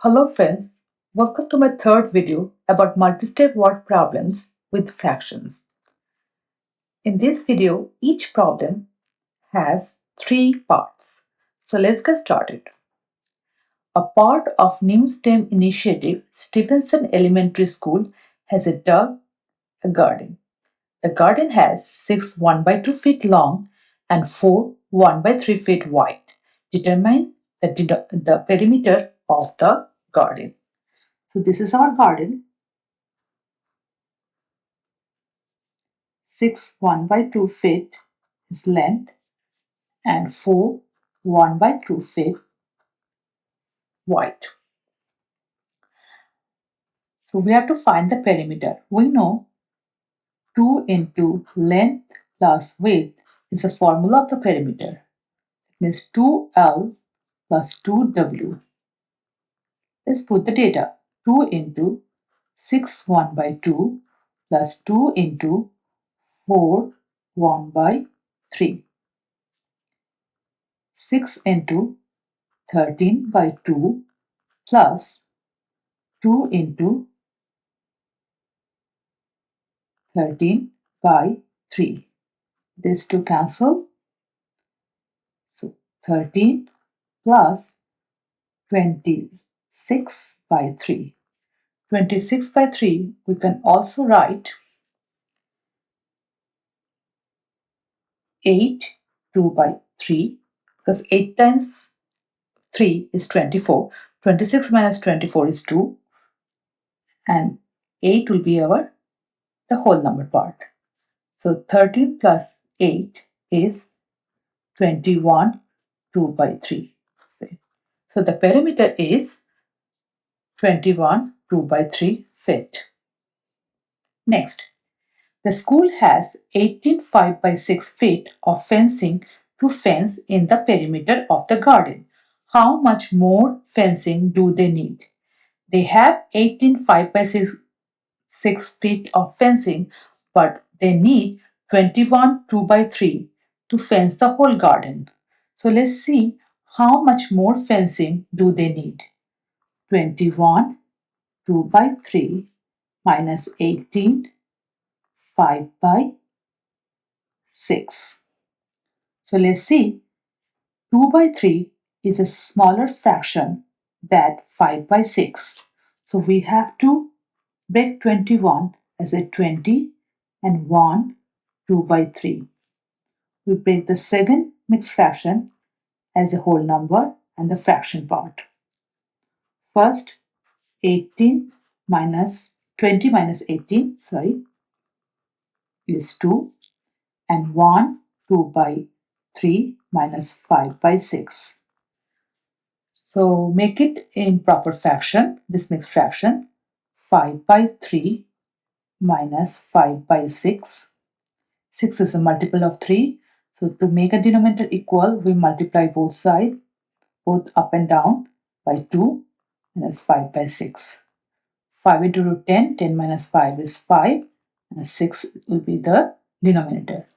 Hello friends, welcome to my third video about multi-step word problems with fractions. In this video, each problem has three parts. So let's get started. A part of New STEM initiative, Stevenson Elementary School has a garden. The garden has 6 1 by 2 feet long and 4 1 by 3 feet wide. Determine the perimeter of the garden. So this is our garden. 6 1 by 2 feet is length and 4 1 by 2 feet wide. So we have to find the perimeter. We know 2 into length plus width is a formula of the perimeter. It means 2L plus 2W. Let's put the data. 2 into 6 1 by 2 plus 2 into 4 1 by 3. 6 into 13 by 2 plus 2 into 13 by 3. These two cancel. So 13 plus 26 by 3. 26 by 3 we can also write 8 2 by 3 because 8 times 3 is 24. 26 minus 24 is 2 and 8 will be the whole number part. So 13 plus 8 is 21 2 by 3. So the perimeter is 21 2 by 3 feet. Next, the school has 18 5 by 6 feet of fencing to fence in the perimeter of the garden. How much more fencing do they need? They have 18 5 by 6 feet of fencing, but they need 21 2 by 3 to fence the whole garden. So let's see how much more fencing do they need. 21 2 by 3 minus 18 5 by 6. So let's see, 2 by 3 is a smaller fraction than 5 by 6. So we have to break 21 as a 20 and 1 2 by 3. We break the second mixed fraction as a whole number and the fraction part. First, 20 minus 18, is 2 and 1 2 by 3 minus 5 by 6. So make it in proper fraction, this mixed fraction, 5 by 3 minus 5 by 6. 6 is a multiple of 3. So to make a denominator equal, we multiply both sides, both up and down, by 2 and that's 5 by 6. 5 into root 10, 10 minus 5 is 5 and 6 will be the denominator.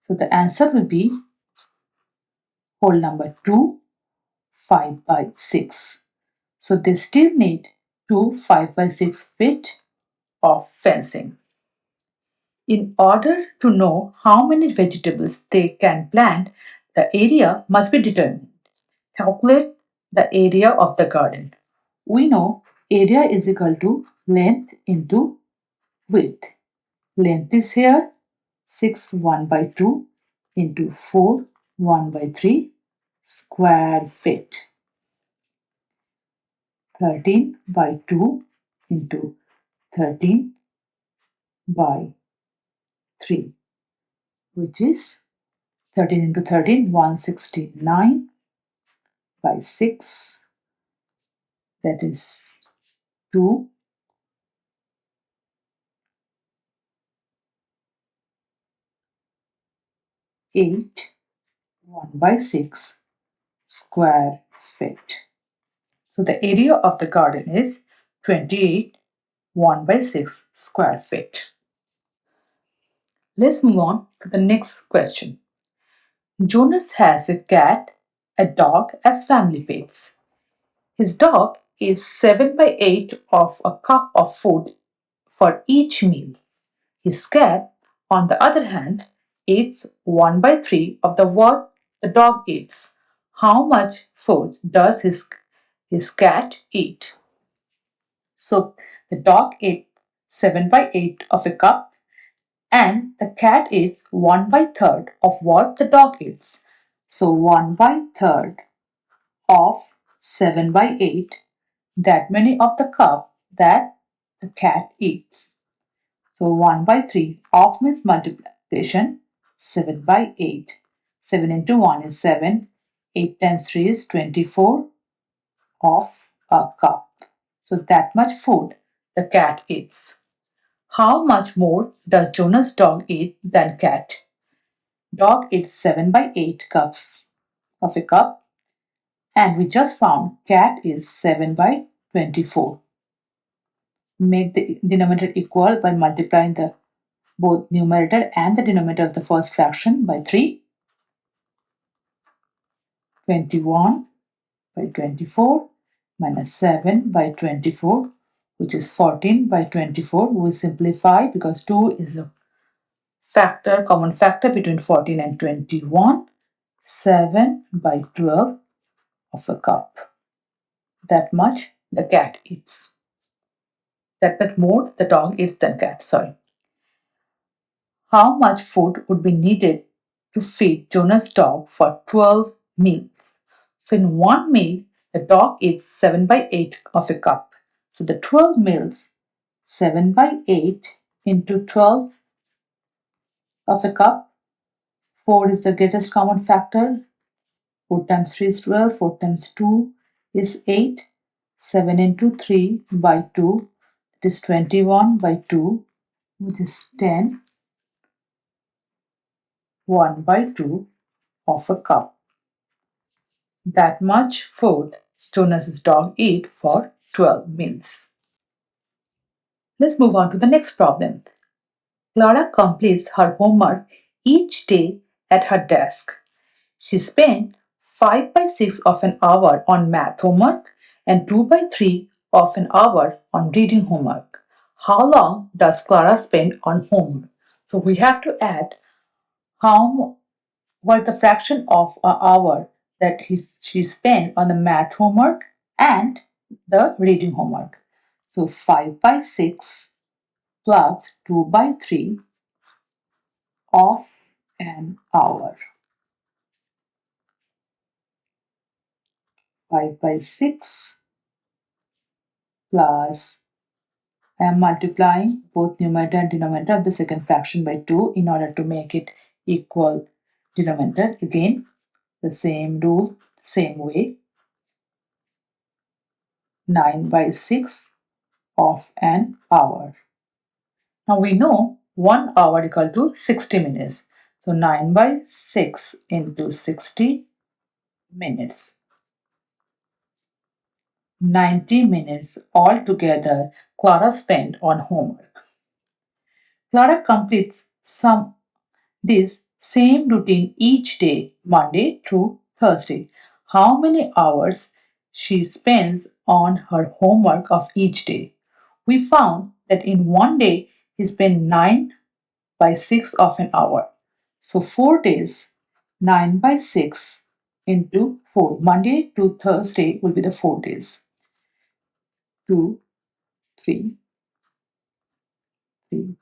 So the answer will be whole number 2, 5 by 6. So they still need 2 5 by 6 feet of fencing. In order to know how many vegetables they can plant, the area must be determined. Calculate the area of the garden. We know area is equal to length into width. Length is here 6 1 by 2 into 4 1 by 3 square feet. 13 by 2 into 13 by 3, which is 13 into 13, 169 by 6, that is 2. 8 1 by 6 square feet. So the area of the garden is 28 1 by 6 square feet. Let's move on to the next question. Jonas has a cat, a dog as family pets. His dog is 7 by 8 of a cup of food for each meal. His cat, on the other hand, eats 1 by 3 of the what the dog eats. How much food does his cat eat? So the dog ate 7 by 8 of a cup and the cat eats 1 by third of what the dog eats. So 1 by third of 7 by 8, that many of the cup that the cat eats. So 1 by 3 of means multiplication, 7 by 8. 7 into 1 is 7, 8 times 3 is 24 of a cup. So that much food the cat eats. How much more does Jonas' dog eat than cat? Dog eats 7 by 8 cups of a cup and we just found cat is 7 by 24. Make the denominator equal by multiplying the both numerator and the denominator of the first fraction by 3. 21 by 24 minus 7 by 24, which is 14 by 24. We simplify because 2 is a common factor between 14 and 21. 7 by 12 of a cup. That much the cat eats. That much more the dog eats than cat, sorry. How much food would be needed to feed Jonas' dog for 12 meals? So in one meal, the dog eats 7 by 8 of a cup. So the 12 meals, 7 by 8 into 12 of a cup. 4 is the greatest common factor. 4 times 3 is 12. 4 times 2 is 8. 7 into 3 by 2, it is 21 by 2, which is 10. 1 by 2 of a cup. That much food Jonas's dog eat for 12 meals. Let's move on to the next problem. Clara completes her homework each day at her desk. She spent 5 by 6 of an hour on math homework and 2 by 3 of an hour on reading homework. How long does Clara spend on homework? So we have to add what the fraction of an hour that she spent on the math homework and the reading homework. So 5 by 6 plus 2 by 3 of an hour. 5 by 6 plus, I am multiplying both numerator and denominator of the second fraction by 2 in order to make it equal denominator. Again, the same rule, same way. 9 by 6 of an hour. Now we know 1 hour equal to 60 minutes. So 9 by 6 into 60 minutes. 90 minutes altogether Clara spent on homework. Clara completes this same routine each day, Monday through Thursday. How many hours she spends on her homework of each day? We found that in one day he spent 9 by 6 of an hour. So 4 days, 9 by 6 into 4. Monday to Thursday will be the 4 days. 2, 3,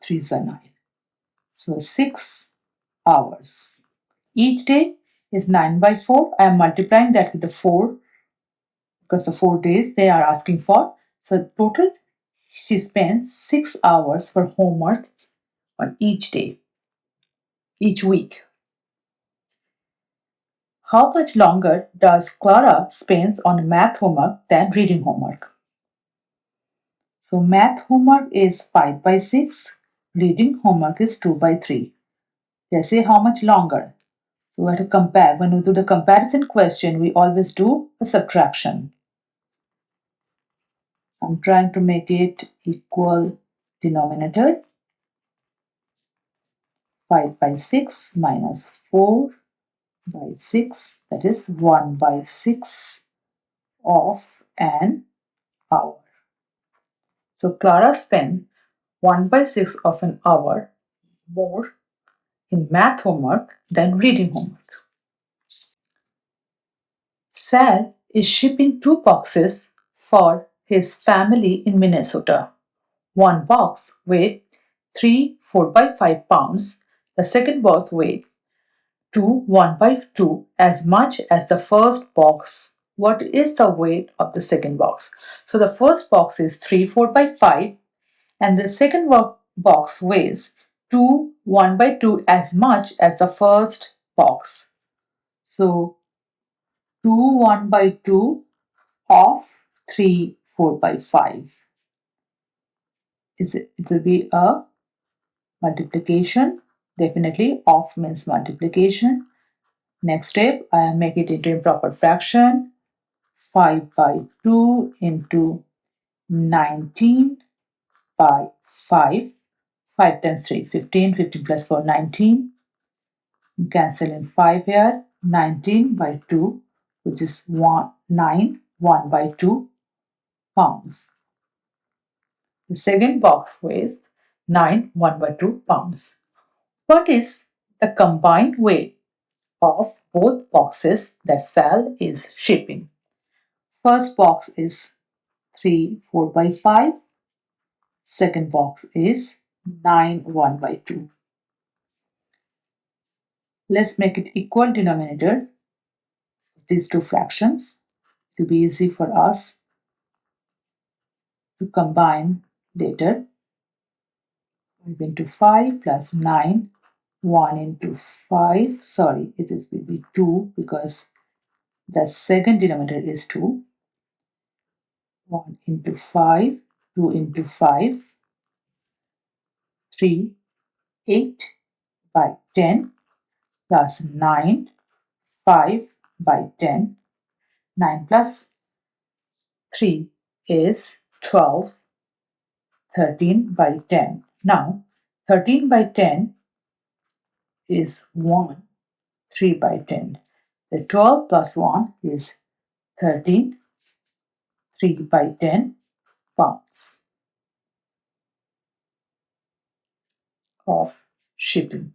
3 is a 9. So 6 hours. Each day is 9 by 4. I am multiplying that with the 4 because the 4 days they are asking for. So total she spends 6 hours for homework on each day, each week. How much longer does Clara spends on math homework than reading homework? So math homework is 5 by 6, reading homework is 2 by 3. They say how much longer. So we have to compare. When we do the comparison question, we always do a subtraction. I'm trying to make it equal denominator. 5 by 6 minus 4 by 6, that is 1 by 6 of an hour. So Clara spent 1/6 of an hour more in math homework than reading homework. Sal is shipping 2 boxes for his family in Minnesota. One box weighed 3 4/5 pounds. The second box weighed 2 1/2, as much as the first box. What is the weight of the second box? So the first box is 3 4/5 and the second box weighs 2 1/2 as much as the first box. So 2 1/2 of 3 4/5. It will be a multiplication. Definitely of means multiplication. Next step, I make it into improper fraction. 5/2 into 19 by 5. 5 times 3, 15. 15 plus 4, 19. Cancel in 5 here. 19/2, which is 9, 1/2 pounds. The second box weighs 9, 1/2 pounds. What is the combined weight of both boxes that Sal is shipping? First box is 3 4/5. Second box is 9 1/2. Let's make it equal denominators. These two fractions. It will be easy for us to combine later. 5 into 5 plus 9. 1 into 5. Sorry, it will be 2 because the second denominator is 2. 1 into 5. 2 into 5. 3. 8/10 plus 9. 5/10. 9 plus 3 is 12. 13/10. Now 13/10 is 1. 3/10. The 12 plus 1 is 13. 3/10 pounds of shipping.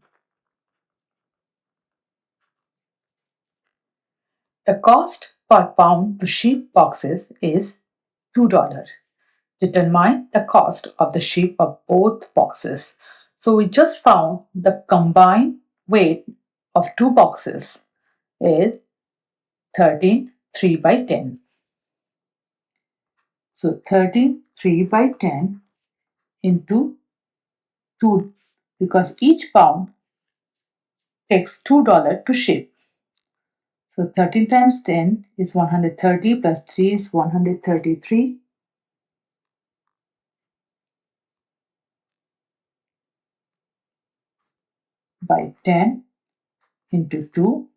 The cost per pound to ship boxes is $2. Determine the cost of the ship of both boxes. So we just found the combined weight of 2 boxes is 13 3/10. So 13 3/10 into 2, because each pound takes $2 to ship. So 13 times 10 is 130 plus 3 is 133 by 10 into 2.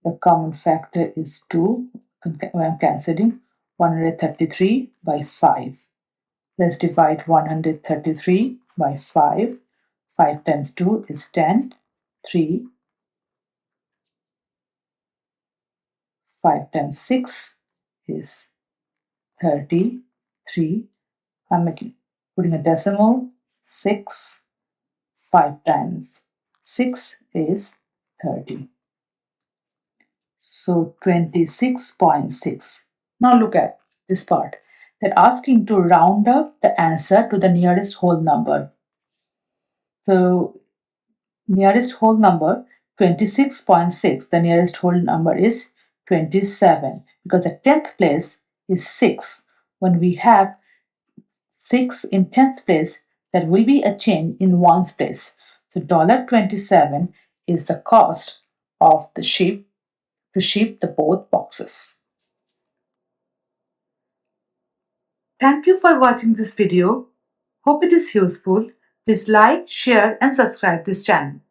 The common factor is 2. I'm cancelling 133 by 5. Let's divide 133 by 5. 5 times 2 is 10. 3. 5 times 6 is 33. I'm putting a decimal. 6. 5 times 6 is 30. So 26.6. Now look at this part. They're asking to round up the answer to the nearest whole number. So nearest whole number 26.6. The nearest whole number is 27 because the 10th place is 6. When we have 6 in 10th place, there will be a change in ones place. So $27 is the cost of the ship to ship the both boxes. Thank you for watching this video. Hope it is useful. Please like, share and subscribe this channel.